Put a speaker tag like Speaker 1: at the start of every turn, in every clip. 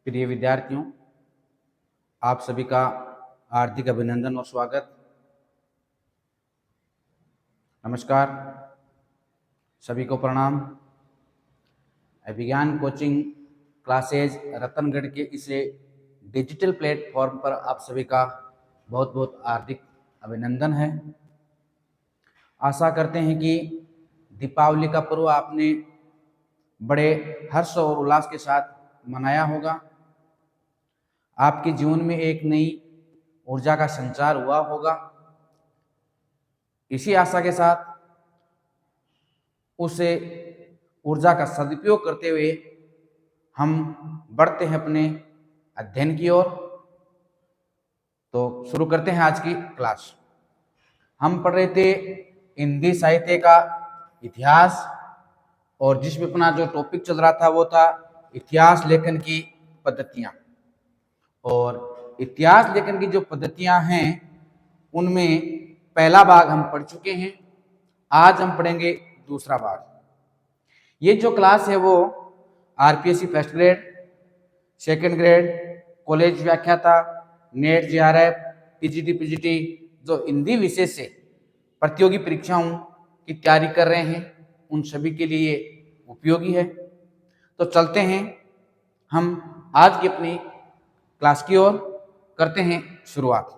Speaker 1: प्रिय विद्यार्थियों, आप सभी का हार्दिक अभिनंदन और स्वागत। नमस्कार, सभी को प्रणाम। विज्ञान कोचिंग क्लासेज रतनगढ़ के इसे डिजिटल प्लेटफॉर्म पर आप सभी का बहुत बहुत हार्दिक अभिनंदन है। आशा करते हैं कि दीपावली का पर्व आपने बड़े हर्ष और उल्लास के साथ मनाया होगा। आपके जीवन में एक नई ऊर्जा का संचार हुआ होगा। इसी आशा के साथ उसे ऊर्जा का सदुपयोग करते हुए हम बढ़ते हैं अपने अध्ययन की ओर। तो शुरू करते हैं आज की क्लास। हम पढ़ रहे थे हिंदी साहित्य का इतिहास, और जिसमें अपना जो टॉपिक चल रहा था वो था इतिहास लेखन की पद्धतियाँ। और इतिहास लेखन की जो पद्धतियाँ हैं उनमें पहला भाग हम पढ़ चुके हैं। आज हम पढ़ेंगे दूसरा भाग। ये जो क्लास है वो RPSC first grade, second grade, college व्याख्याता, नेट जेआरएफ, पीजीटी जो हिंदी विषय से प्रतियोगी परीक्षाओं की तैयारी कर रहे हैं उन सभी के लिए उपयोगी है। तो चलते हैं हम आज की अपनी क्लास की ओर, करते हैं शुरुआत।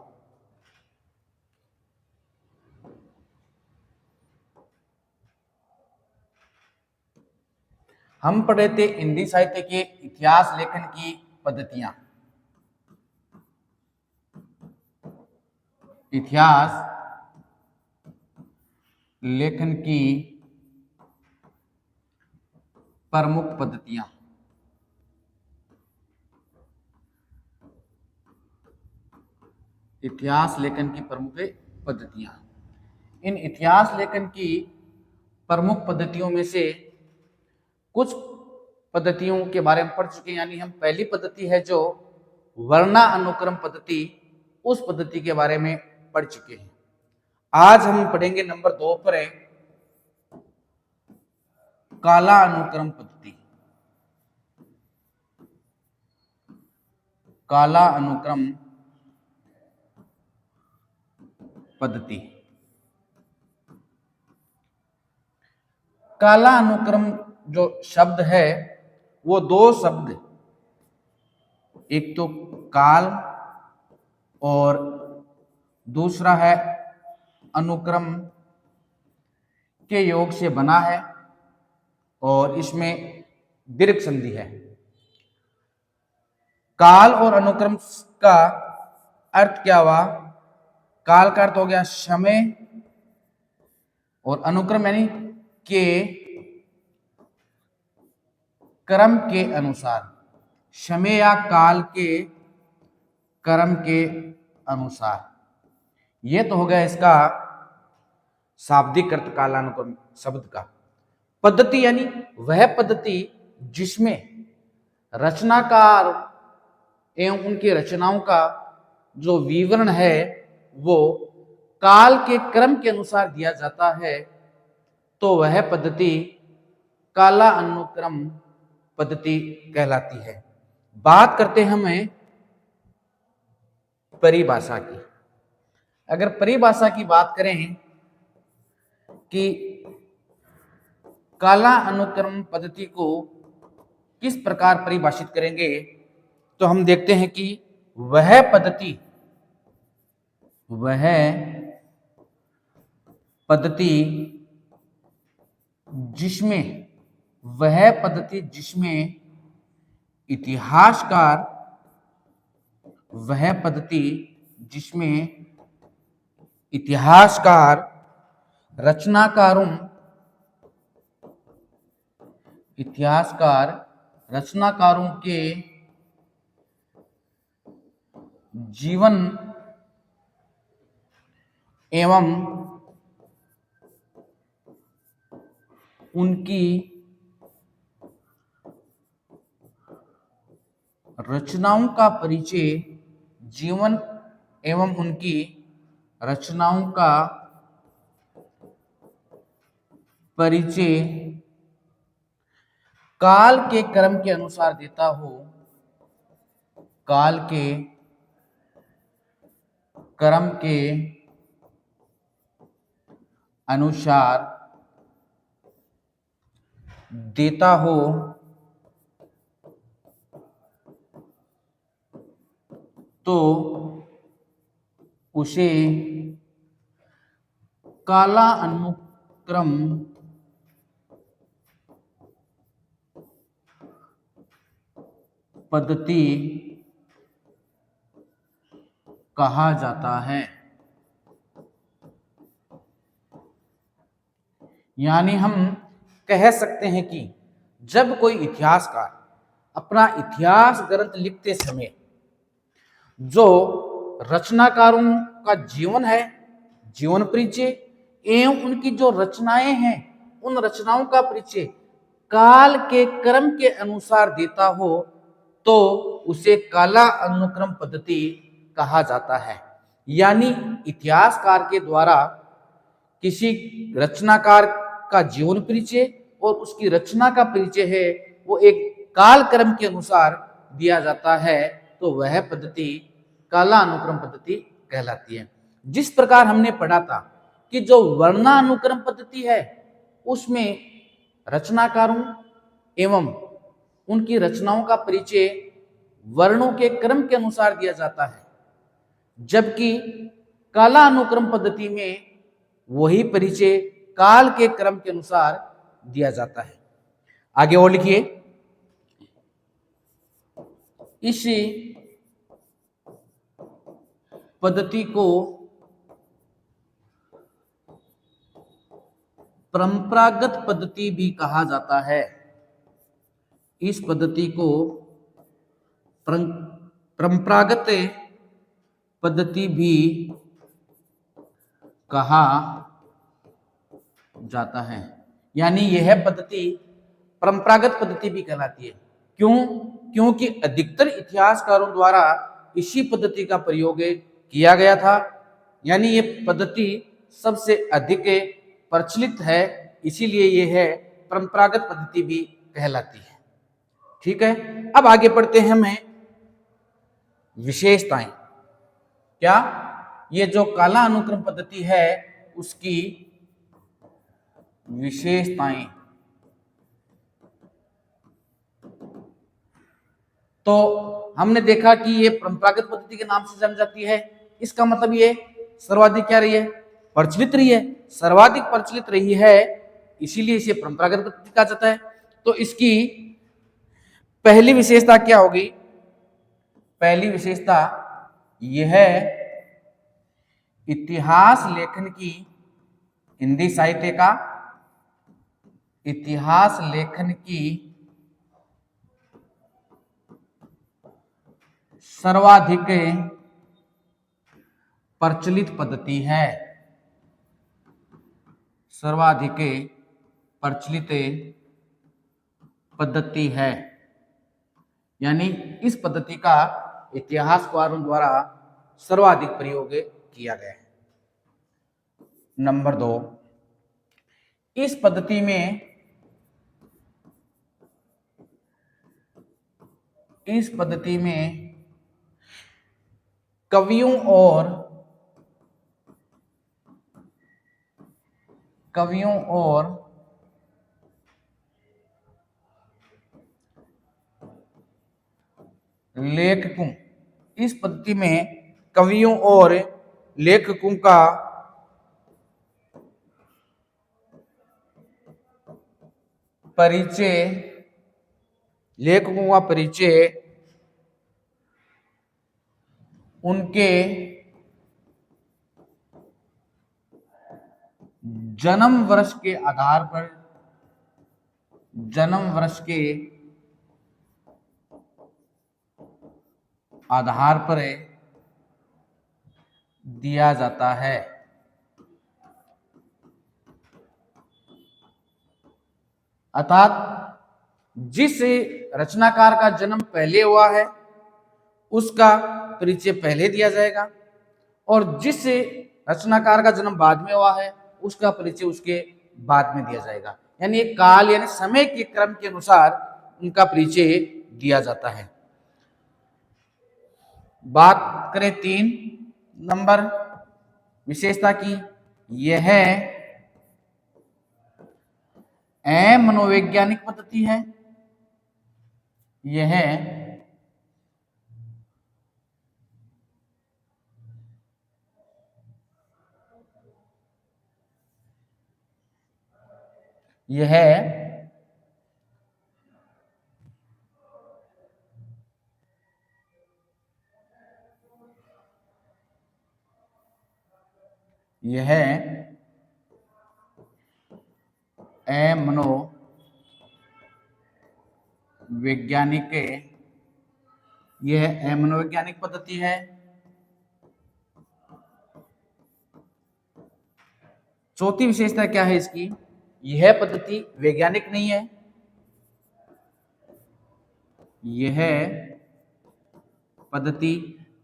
Speaker 1: हम पढ़े थे हिंदी साहित्य के इतिहास लेखन की पद्धतियां। इतिहास लेखन की प्रमुख पद्धतियां। इतिहास लेखन की प्रमुख पद्धतियां। इन इतिहास लेखन की प्रमुख पद्धतियों में से कुछ पद्धतियों के बारे में पढ़ चुके हैं। यानी हम पहली पद्धति है जो वर्णानुक्रम पद्धति, उस पद्धति के बारे में पढ़ चुके हैं। आज हम पढ़ेंगे नंबर 2 पर है कालानुक्रम पद्धति। कालानुक्रम पद्धति। कालानुक्रम जो शब्द है वो दो शब्द, एक तो काल और दूसरा है अनुक्रम के योग से बना है, और इसमें दीर्घ संधि है। काल और अनुक्रम का अर्थ क्या हुआ? काल का अर्थ हो गया समय, और अनुक्रम यानी के क्रम के अनुसार, समय या काल के क्रम के अनुसार। यह तो हो गया इसका शाब्दिक अर्थ कालानुक्रम शब्द का। पद्धति यानी वह पद्धति जिसमें रचनाकार एवं उनकी रचनाओं का जो विवरण है वो काल के क्रम के अनुसार दिया जाता है, तो वह पद्धति कालानुक्रम पद्धति कहलाती है। बात करते हैं हमें परिभाषा की। अगर परिभाषा की बात करें कि कालानुक्रम पद्धति को किस प्रकार परिभाषित करेंगे, तो हम देखते हैं कि वह पद्धति जिसमें इतिहासकार रचनाकारों के जीवन एवं उनकी रचनाओं का परिचय, जीवन एवं उनकी रचनाओं का परिचय काल के क्रम के अनुसार देता हो, काल के क्रम के अनुसार देता हो तो उसे कालानुक्रम पद्धति कहा जाता है। यानी हम कह सकते हैं कि जब कोई इतिहासकार अपना इतिहास ग्रंथ लिखते समय जो रचनाकारों का जीवन है, जीवन परिचय एवं उनकी जो रचनाएं हैं, उन रचनाओं का परिचय काल के क्रम के अनुसार देता हो तो उसे काला अनुक्रम पद्धति कहा जाता है। यानी इतिहासकार के द्वारा किसी रचनाकार का जीवन परिचय और उसकी रचना का परिचय है वो एक काल क्रम के अनुसार दिया जाता है, तो वह पद्धति काला अनुक्रम पद्धति कहलाती है। जिस प्रकार हमने पढ़ा था कि जो वर्णानुक्रम पद्धति है उसमें रचनाकारों एवं उनकी रचनाओं का परिचय वर्णों के क्रम के अनुसार दिया जाता है, जबकि काला अनुक्रम पद्धति में वही परिचय काल के क्रम के अनुसार दिया जाता है। आगे और लिखिए, इसी पद्धति को परंपरागत पद्धति भी कहा जाता है। इस पद्धति को परंपरागत पद्धति भी कहा जाता है। यानी यह पद्धति परंपरागत पद्धति भी कहलाती है। क्यों? क्योंकि अधिकतर इतिहासकारों द्वारा इसी पद्धति का प्रयोग किया गया था। यानी ये पद्धति सबसे अधिक प्रचलित है, इसीलिए यह है परंपरागत पद्धति भी कहलाती है। ठीक है, अब आगे पढ़ते हैं हमें विशेषताएं। क्या? ये जो काला अनुक्रम पद्धति है उसकी विशेषताएं। तो हमने देखा कि ये परंपरागत पद्धति के नाम से जानी जाती है। इसका मतलब ये सर्वाधिक क्या रही है? प्रचलित रही है। सर्वाधिक प्रचलित रही है, इसीलिए इसे परंपरागत पद्धति कहा जाता है। तो इसकी पहली विशेषता क्या होगी? पहली विशेषता यह इतिहास लेखन की, हिंदी साहित्य का इतिहास लेखन की सर्वाधिक प्रचलित पद्धति है। सर्वाधिक प्रचलित पद्धति है, यानी इस पद्धति का इतिहासकारों द्वारा सर्वाधिक प्रयोग किया गया है। नंबर 2, इस पद्धति में कवियों और लेखकों, इस पद्धति में कवियों और लेखकों का परिचय, लेखकों का परिचय उनके जन्म वर्ष के आधार पर, जन्म वर्ष के आधार पर दिया जाता है। अर्थात जिस रचनाकार का जन्म पहले हुआ है उसका परिचय पहले दिया जाएगा, और जिस रचनाकार का जन्म बाद में हुआ है उसका परिचय उसके बाद में दिया जाएगा। यानी एक काल यानी समय के क्रम के अनुसार उनका परिचय दिया जाता है। बात करें 3 नंबर विशेषता की, यह मनोवैज्ञानिक पद्धति है। यह मनोवैज्ञानिक पद्धति है। चौथी विशेषता क्या है इसकी, यह पद्धति वैज्ञानिक नहीं है, यह पद्धति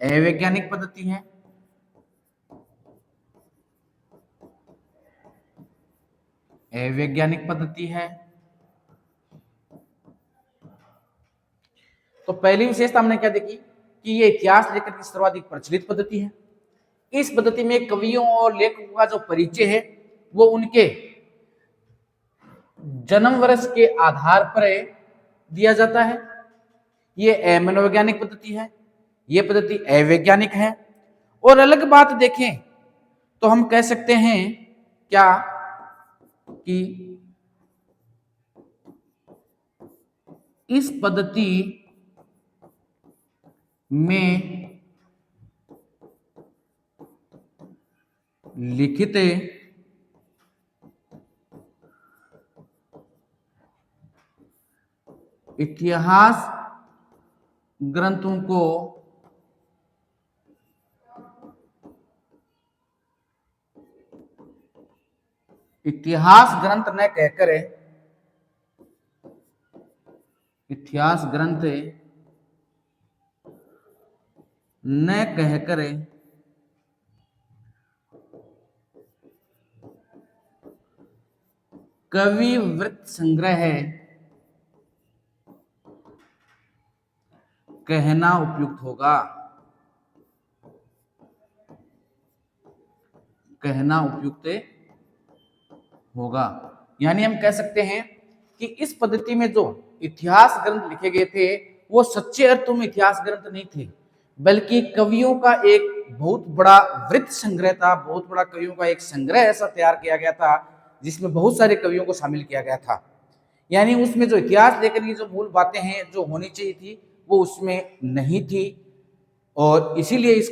Speaker 1: अवैज्ञानिक पद्धति है। अवैज्ञानिक पद्धति है। तो पहली विशेषता हमने क्या देखी कि ये इतिहास लेखन की सर्वाधिक प्रचलित पद्धति है। इस पद्धति में कवियों और लेखकों का जो परिचय है वो उनके जन्म वर्ष के आधार पर दिया जाता है। ये मनोवैज्ञानिक पद्धति है, ये पद्धति अवैज्ञानिक है। और अलग बात देखें तो हम कह सकते हैं क्या कि इस पद्धति में लिखित इतिहास ग्रंथों को इतिहास ग्रंथ न कहकर इतिहास ग्रंथ न कहकर कवि वृत्त संग्रह कहना उपयुक्त होगा। कहना उपयुक्त होगा। यानी हम कह सकते हैं कि इस पद्धति में जो इतिहास ग्रंथ लिखे गए थे वो सच्चे अर्थों में इतिहास ग्रंथ नहीं थे, बल्कि कवियों का एक बहुत बड़ा वृत्त संग्रह था। बहुत बड़ा कवियों का एक संग्रह ऐसा तैयार किया गया था जिसमें बहुत सारे कवियों को शामिल किया गया था। यानी उसमें जो इतिहास लेखन की जो मूल बातें हैं जो होनी चाहिए थी वो उसमें नहीं थी, और इसीलिए इस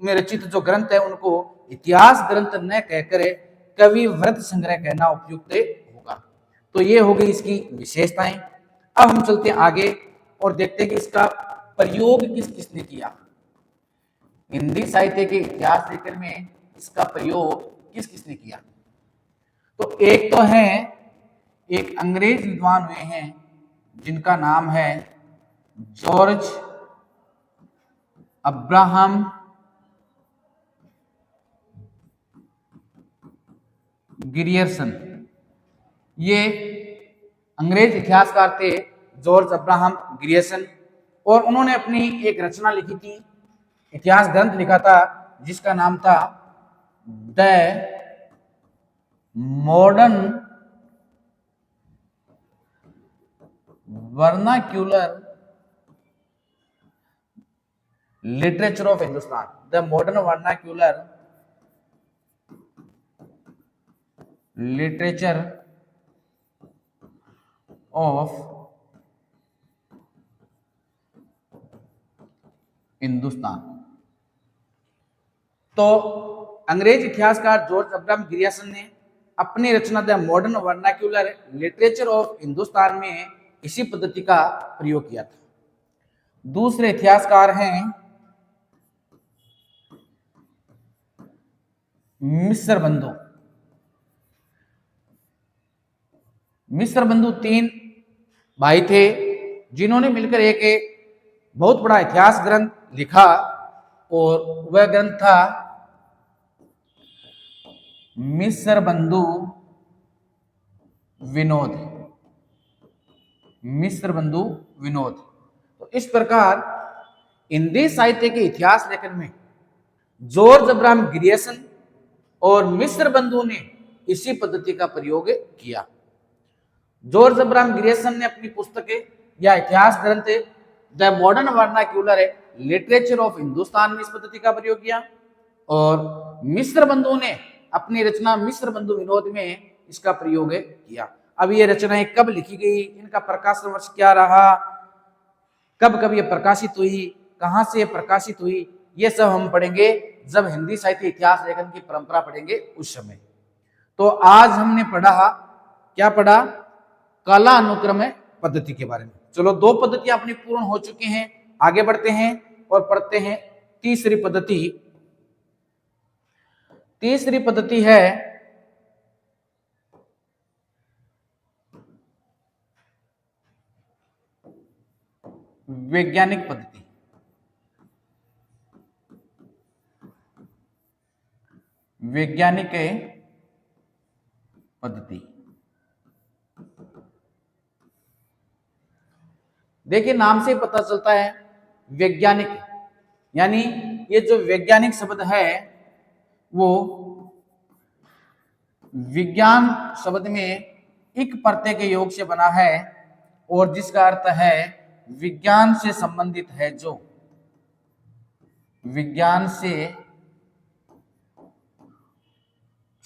Speaker 1: में रचित जो ग्रंथ है उनको इतिहास ग्रंथ न कहकर कवि वृत्त संग्रह कहना उपयुक्त होगा। तो ये हो गई इसकी विशेषताएं। अब हम चलते हैं आगे और देखते हैं कि इसका प्रयोग किस किसने किया। हिंदी साहित्य के इतिहास लेखन में इसका प्रयोग किस किसने किया। तो एक तो है एक अंग्रेज विद्वान हुए हैं जिनका नाम है जॉर्ज अब्राहम ग्रियर्सन। ये अंग्रेज इतिहासकार थे जॉर्ज अब्राहम ग्रियर्सन, और उन्होंने अपनी एक रचना लिखी थी, इतिहास ग्रंथ लिखा था जिसका नाम था the modern vernacular literature of Hindustan. The modern vernacular literature of Hindustan. तो अंग्रेज इतिहासकार जॉर्ज अब्राहम ग्रियर्सन ने अपनी रचना the modern vernacular literature of Hindustan में इसी पद्धति का प्रयोग किया था। दूसरे इतिहासकार हैं मिस्र बंधु। मिस्र बंधु 3 भाई थे जिन्होंने मिलकर एक बहुत बड़ा इतिहास ग्रंथ लिखा, और वह ग्रंथ था मिस्र बंधु विनोद। मिस्र बंधु विनोद। तो इस प्रकार हिंदी साहित्य के इतिहास लेखन में जॉर्ज अब्राहम ग्रियर्सन और मिस्र बंधु ने इसी पद्धति का प्रयोग किया। जॉर्ज अब्राहम ग्रियर्सन ने अपनी पुस्तकें या इतिहास ग्रंथ the modern vernacular literature of Hindustan में इस पद्धति का प्रयोग किया और मिस्र बंधु ने अपनी रचना मिस्र बंधु विनोद में इसका प्रयोग किया। अब ये रचनाएं कब लिखी गई, इनका प्रकाशन वर्ष क्या रहा, कब कब ये प्रकाशित हुई, कहां से प्रकाशित हुई, ये सब हम पढ़ेंगे जब हिंदी साहित्य इतिहास लेखन की परंपरा पढ़ेंगे उस समय। तो आज हमने पढ़ा, क्या पढ़ा, कला अनुक्रम पद्धति के बारे में। चलो 2 पद्धतियां अपनी पूर्ण हो चुकी हैं, आगे बढ़ते हैं और पढ़ते हैं तीसरी पद्धति। तीसरी पद्धति है वैज्ञानिक पद्धति। वैज्ञानिक पद्धति, देखिए नाम से पता चलता है वैज्ञानिक, यानी ये जो वैज्ञानिक शब्द है वो विज्ञान शब्द में इक प्रत्यय के योग से बना है और जिसका अर्थ है विज्ञान से संबंधित है, जो विज्ञान से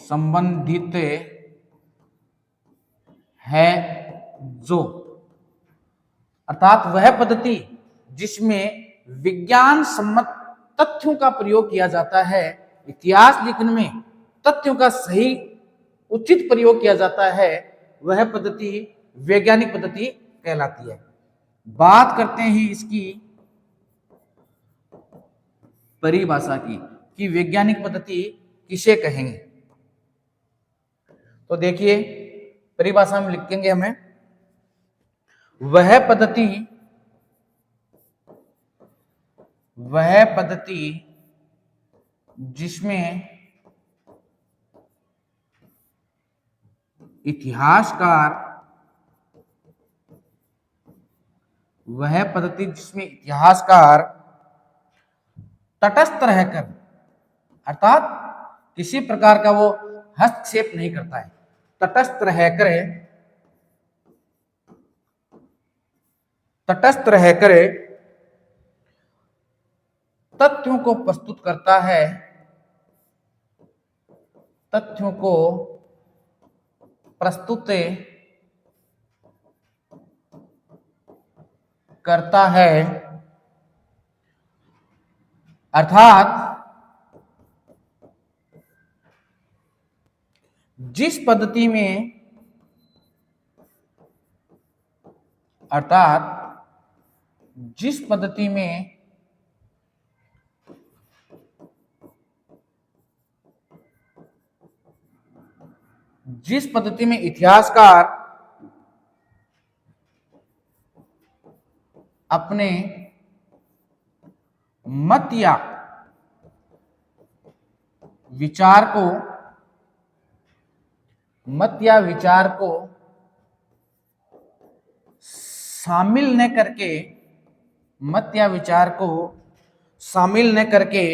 Speaker 1: संबंधित है, जो अर्थात वह पद्धति जिसमें विज्ञान सम्मत तथ्यों का प्रयोग किया जाता है, इतिहास लिखने में तथ्यों का सही उचित प्रयोग किया जाता है, वह पद्धति वैज्ञानिक पद्धति कहलाती है। बात करते हैं इसकी परिभाषा की कि वैज्ञानिक पद्धति किसे कहेंगे। तो देखिए परिभाषा में लिखेंगे हमें, वह पद्धति जिसमें इतिहासकार तटस्थ रहकर, अर्थात किसी प्रकार का वो हस्तक्षेप नहीं करता है, तटस्थ रहकर तथ्यों को प्रस्तुत करता है, तथ्यों को प्रस्तुत करता है, अर्थात जिस पद्धति में इतिहासकार अपने मत या विचार को शामिल न करके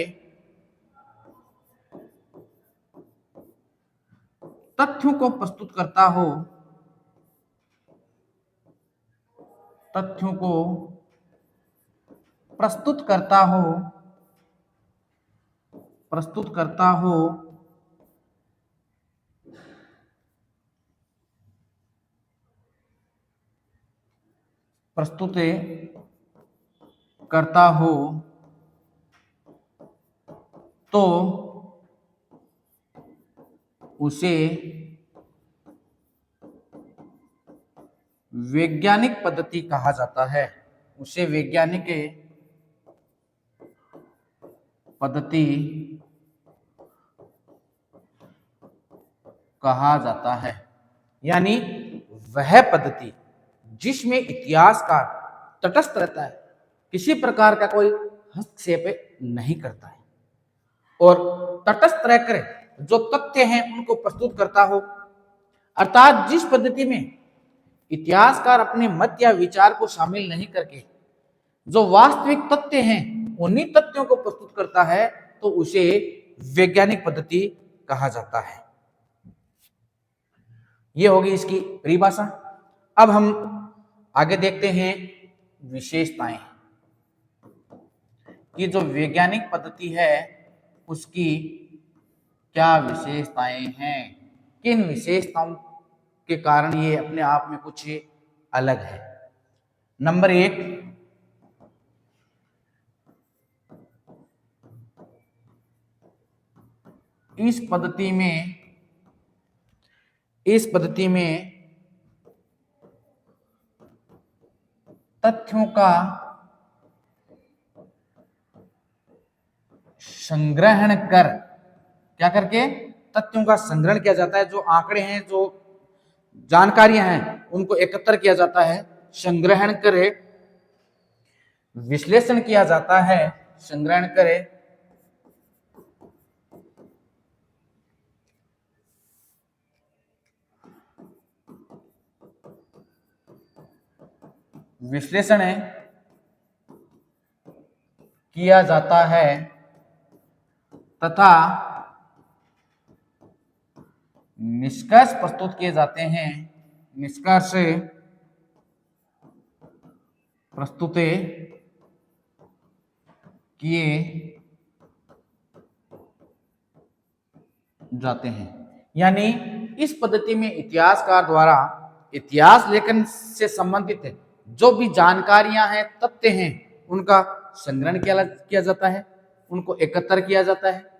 Speaker 1: तथ्यों को प्रस्तुत करता हो, प्रस्तुत करता हो तो उसे वैज्ञानिक पद्धति कहा जाता है, उसे वैज्ञानिक पद्धति कहा जाता है। यानी वह पद्धति जिसमें इतिहासकार तटस्थ रहता है, किसी प्रकार का कोई हस्तक्षेप नहीं करता है और तटस्थ रहकर जो तथ्य हैं उनको प्रस्तुत करता हो, अर्थात जिस पद्धति में इतिहासकार अपने मत या विचार को शामिल नहीं करके जो वास्तविक तथ्य हैं उन्हीं तथ्यों को प्रस्तुत करता है तो उसे वैज्ञानिक पद्धति कहा जाता है। यह होगी इसकी परिभाषा। अब हम आगे देखते हैं विशेषताएं कि जो वैज्ञानिक पद्धति है उसकी क्या विशेषताएं हैं, किन विशेषताओं के कारण ये अपने आप में कुछ अलग है। नंबर 1, इस पद्धति में तथ्यों का संग्रहण कर, क्या करके तथ्यों का संग्रहण किया जाता है। जो आंकड़े हैं, जो जानकारियां हैं, उनको एकत्र किया जाता है, संग्रहण करे, विश्लेषण किया जाता है, संग्रहण करे, विश्लेषण किया जाता है तथा निष्कर्ष प्रस्तुत किए जाते हैं, निष्कर्ष प्रस्तुत किए जाते हैं। यानी इस पद्धति में इतिहासकार द्वारा इतिहास लेखन से संबंधित जो भी जानकारियां हैं, तथ्य हैं, उनका संग्रहण किया जाता है, उनको एकत्र किया जाता है,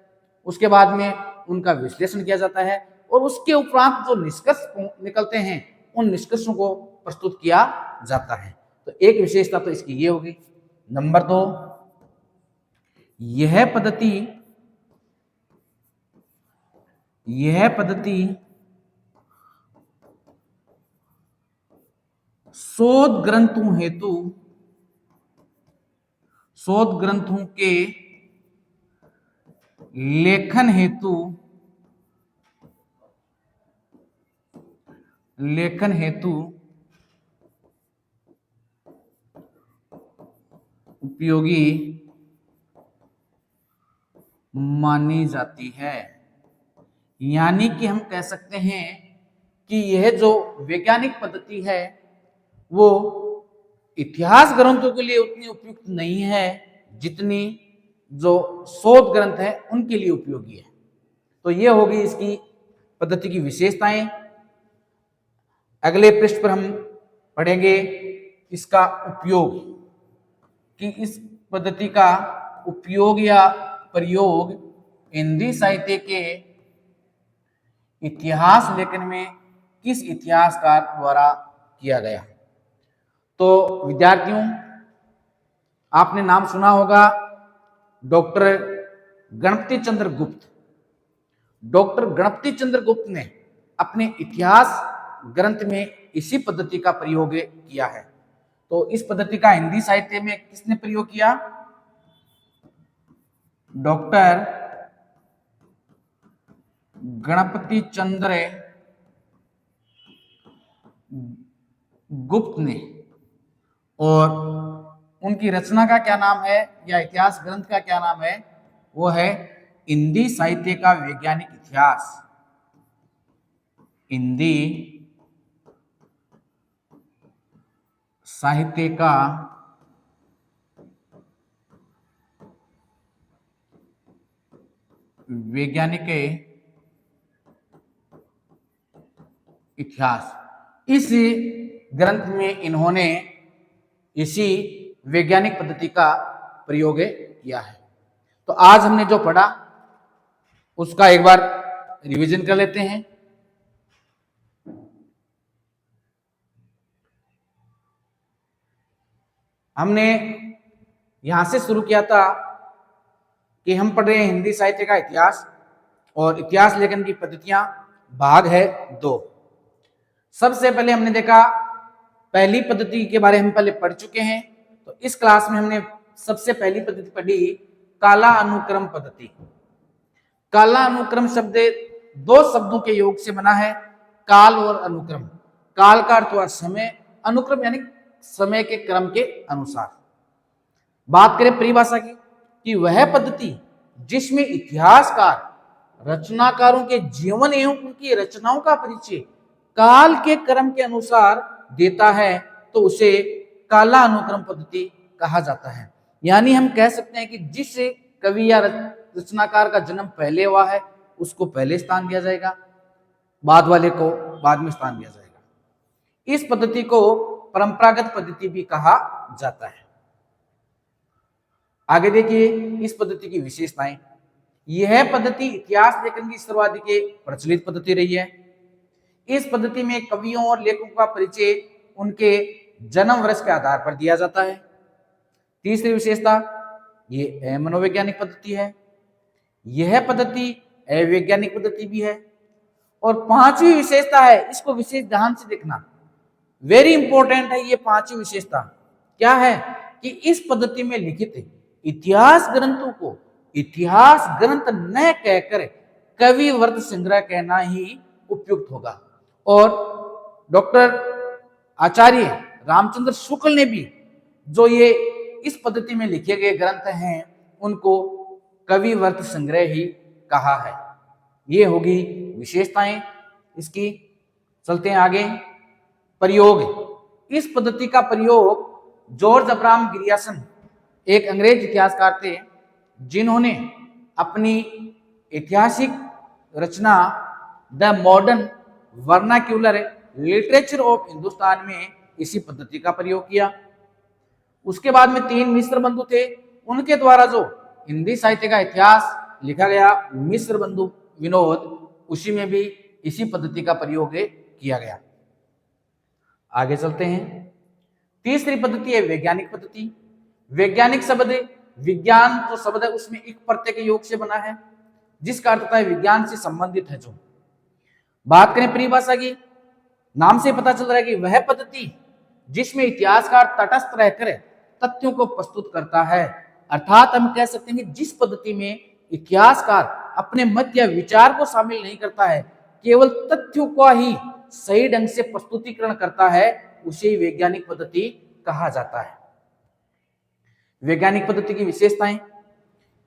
Speaker 1: उसके बाद में उनका विश्लेषण किया जाता है और उसके उपरांत जो निष्कर्ष निकलते हैं उन निष्कर्षों को प्रस्तुत किया जाता है। तो एक विशेषता तो इसकी ये होगी। नंबर 2, यह पद्धति शोध ग्रंथों के लेखन हेतु उपयोगी मानी जाती है। यानी कि हम कह सकते हैं कि यह जो वैज्ञानिक पद्धति है वो इतिहास ग्रंथों के लिए उतनी उपयुक्त नहीं है जितनी जो शोध ग्रंथ है उनके लिए उपयोगी है। तो ये होगी इसकी पद्धति की विशेषताएं। अगले पृष्ठ पर हम पढ़ेंगे इसका उपयोग, कि इस पद्धति का उपयोग या प्रयोग हिंदी साहित्य के इतिहास लेखन में किस इतिहासकार द्वारा किया गया। तो विद्यार्थियों, आपने नाम सुना होगा डॉक्टर गणपति चंद्र गुप्त। डॉक्टर गणपति चंद्र गुप्त ने अपने इतिहास ग्रंथ में इसी पद्धति का प्रयोग किया है। तो इस पद्धति का हिंदी साहित्य में किसने प्रयोग किया? डॉक्टर गणपति चंद्र गुप्त ने। और उनकी रचना का क्या नाम है या इतिहास ग्रंथ का क्या नाम है? वो है हिंदी साहित्य का वैज्ञानिक इतिहास। हिंदी साहित्य का वैज्ञानिक इतिहास। इस ग्रंथ में इन्होंने इसी वैज्ञानिक पद्धति का प्रयोग किया है। तो आज हमने जो पढ़ा उसका एक बार रिवीजन कर लेते हैं। हमने यहां से शुरू किया था कि हम पढ़ रहे हैं हिंदी साहित्य का इतिहास और इतिहास लेखन की पद्धतियां, भाग है 2। सबसे पहले हमने देखा पहली पद्धति के बारे में हम पहले पढ़ चुके हैं। तो इस क्लास में हमने सबसे पहली पद्धति पढ़ी काला अनुक्रम पद्धति। काला अनुक्रम शब्द 2 शब्दों के योग से बना है, काल और अनुक्रम। काल का अर्थ हुआ समय, अनुक्रम यानी समय के क्रम के अनुसार। बात करें परिभाषा की कि वह पद्धति जिसमें इतिहासकार रचनाकारों के जीवन एवं उनकी रचनाओं का परिचय काल के क्रम के अनुसार देता है तो उसे कालानुक्रम पद्धति कहा जाता है। यानी हम कह सकते हैं कि जिस कवि या रचनाकार का जन्म पहले हुआ है उसको पहले स्थान दिया जाएगा, बाद वाले को बाद में स्थान दिया जाएगा। इस पद्धति को परंपरागत पद्धति भी कहा जाता है। आगे देखिए इस पद्धति की विशेषताएं। यह पद्धति इतिहास लेखन की सर्वाधिक प्रचलित पद्धति रही है। इस पद्धति में कवियों और लेखकों का परिचय उनके जन्म वर्ष के आधार पर दिया जाता है। तीसरी विशेषता, ये मनोवैज्ञानिक पद्धति है। यह पद्धति अवैज्ञानिक पद्धति भी है। और पांचवी विशेषता है, इसको विशेष ध्यान से देखना, वेरी इंपॉर्टेंट है ये पांचवी विशेषता। क्या है कि इस पद्धति में लिखित इतिहास ग्रंथों को इतिहास ग्रंथ न कहकर कवि वर्त संग्रह कहना ही उपयुक्त होगा। और डॉक्टर आचार्य रामचंद्र शुक्ल ने भी जो ये इस पद्धति में लिखे गए ग्रंथ हैं उनको कवि वर्त संग्रह ही कहा है। ये होगी विशेषताएं इसकी। चलते हैं आगे। प्रयोग। इस पद्धति का प्रयोग जॉर्ज अब्राहम ग्रियर्सन एक अंग्रेज इतिहासकार थे जिन्होंने अपनी ऐतिहासिक रचना the modern vernacular literature of Hindustan में इसी पद्धति का प्रयोग किया। उसके बाद में 3 मिस्र बंधु थे, उनके द्वारा जो हिंदी साहित्य का इतिहास लिखा गया मिस्र बंधु विनोद, उसी में भी इसी पद्धति का प्रयोग किया गया। आगे चलते हैं। तीसरी पद्धति है वैज्ञानिक पद्धति। वैज्ञानिक शब्द विज्ञान जो शब्द है उसमें एक प्रत्यय के योग से बना है जिसका अर्थ है विज्ञान से संबंधित है। जो बात करें परिभाषा की, नाम से पता चल रहा है कि वह पद्धति जिसमें इतिहासकार तटस्थ रहकर तथ्यों को प्रस्तुत करता है। अर्थात हम कह सकते हैं कि जिस पद्धति में इतिहासकार अपने मत या विचार को शामिल नहीं करता है, केवल तथ्यों का ही सही ढंग से प्रस्तुतिकरण करता है, उसे वैज्ञानिक पद्धति कहा जाता है। वैज्ञानिक पद्धति की विशेषताएं।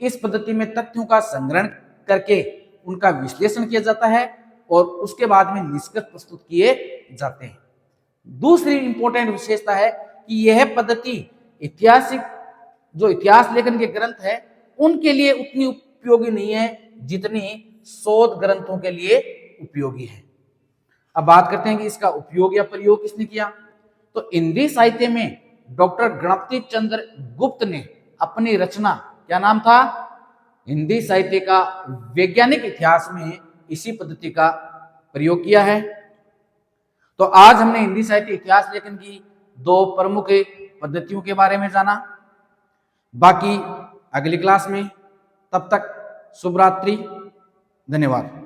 Speaker 1: इस पद्धति में तथ्यों का संग्रहण करके उनका विश्लेषण किया जाता है और उसके बाद में निष्कर्ष प्रस्तुत किए जाते हैं। दूसरी इंपॉर्टेंट विशेषता है कि यह पद्धति ऐतिहासिक जो इतिहास लेखन के ग्रंथ है उनके लिए उतनी उपयोगी नहीं है जितनी शोध ग्रंथों के लिए उपयोगी है। अब बात करते हैं कि इसका उपयोग या प्रयोग किसने किया। तो हिंदी साहित्य में डॉक्टर गणपति चंद्र गुप्त ने अपनी रचना, क्या नाम था, हिंदी साहित्य का वैज्ञानिक इतिहास में इसी पद्धति का प्रयोग किया है। तो आज हमने हिंदी साहित्य इतिहास लेखन की 2 प्रमुख पद्धतियों के बारे में जाना। बाकी अगली क्लास में, तब तक शुभ रात्रि, धन्यवाद।